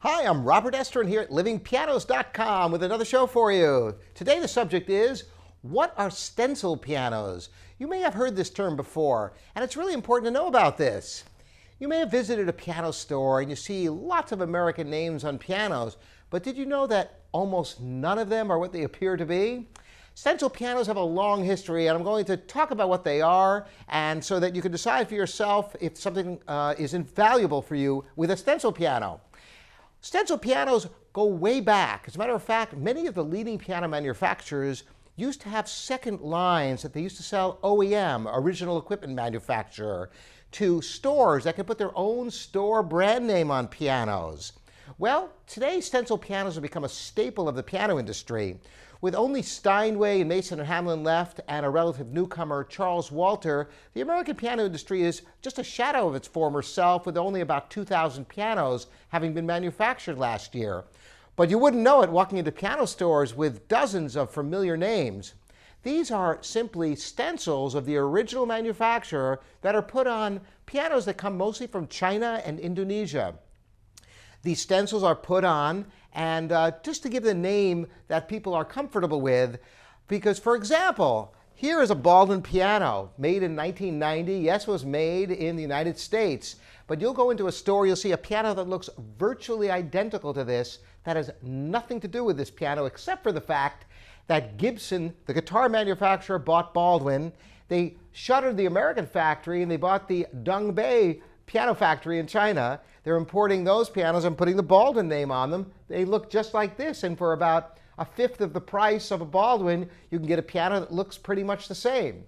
Hi, I'm Robert Estrin here at livingpianos.com with another show for you. Today the subject is, what are stencil pianos? You may have heard this term before, and it's really important to know about this. You may have visited a piano store and you see lots of American names on pianos, but did you know that almost none of them are what they appear to be? Stencil pianos have a long history, and I'm going to talk about what they are, and so that you can decide for yourself if something is invaluable for you with a stencil piano. Stencil pianos go way back. As a matter of fact, many of the leading piano manufacturers used to have second lines that they used to sell OEM, original equipment manufacturer, to stores that could put their own store brand name on pianos. Well, today stencil pianos have become a staple of the piano industry. With only Steinway and Mason Hamlin left and a relative newcomer, Charles Walther, the American piano industry is just a shadow of its former self, with only about 2,000 pianos having been manufactured last year. But you wouldn't know it walking into piano stores with dozens of familiar names. These are simply stencils of the original manufacturer that are put on pianos that come mostly from China and Indonesia. These stencils are put on, and just to give the name that people are comfortable with, because, for example, here is a Baldwin piano made in 1990. Yes, it was made in the United States, but you'll go into a store, you'll see a piano that looks virtually identical to this that has nothing to do with this piano except for the fact that Gibson, the guitar manufacturer, bought Baldwin. They shuttered the American factory and they bought the Dongbei piano factory in China. They're importing those pianos and putting the Baldwin name on them. They look just like this, and for about a fifth of the price of a Baldwin, you can get a piano that looks pretty much the same.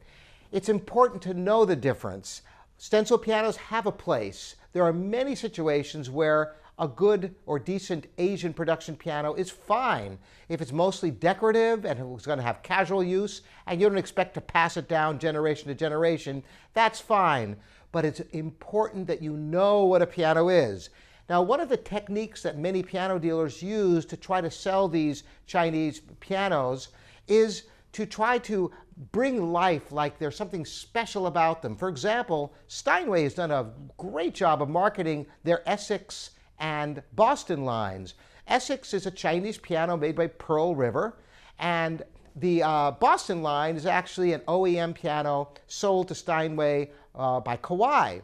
It's important to know the difference. Stencil pianos have a place. There are many situations where a good or decent Asian production piano is fine. If it's mostly decorative and it's going to have casual use and you don't expect to pass it down generation to generation, that's fine. But it's important that you know what a piano is. Now, one of the techniques that many piano dealers use to try to sell these Chinese pianos is to try to bring life like there's something special about them. For example, Steinway has done a great job of marketing their Essex and Boston lines. Essex is a Chinese piano made by Pearl River, and the Boston line is actually an OEM piano sold to Steinway by Kawai.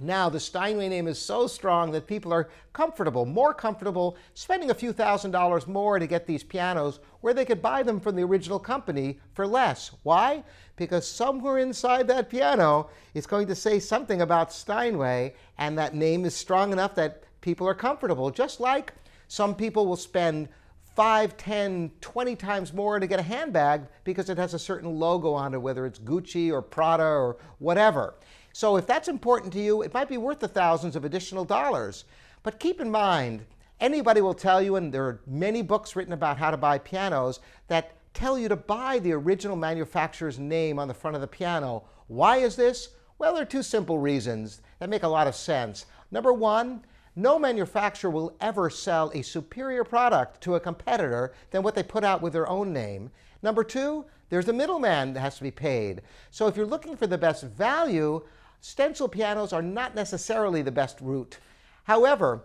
Now, the Steinway name is so strong that people are comfortable, more comfortable, spending a few $1,000s more to get these pianos where they could buy them from the original company for less. Why? Because somewhere inside that piano it's going to say something about Steinway, and that name is strong enough that people are comfortable. Just like some people will spend 5, 10, 20 times more to get a handbag because it has a certain logo on it, whether it's Gucci or Prada or whatever. So if that's important to you, it might be worth the thousands of additional dollars. But keep in mind, anybody will tell you, and there are many books written about how to buy pianos, that tell you to buy the original manufacturer's name on the front of the piano. Why is this? Well, there are two simple reasons that make a lot of sense. Number one, no manufacturer will ever sell a superior product to a competitor than what they put out with their own name. Number two, there's a middleman that has to be paid. So if you're looking for the best value, stencil pianos are not necessarily the best route. However,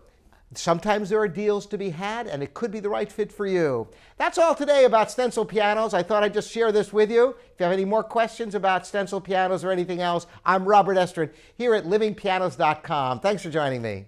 sometimes there are deals to be had, and it could be the right fit for you. That's all today about stencil pianos. I thought I'd just share this with you. If you have any more questions about stencil pianos or anything else, I'm Robert Estrin here at livingpianos.com. Thanks for joining me.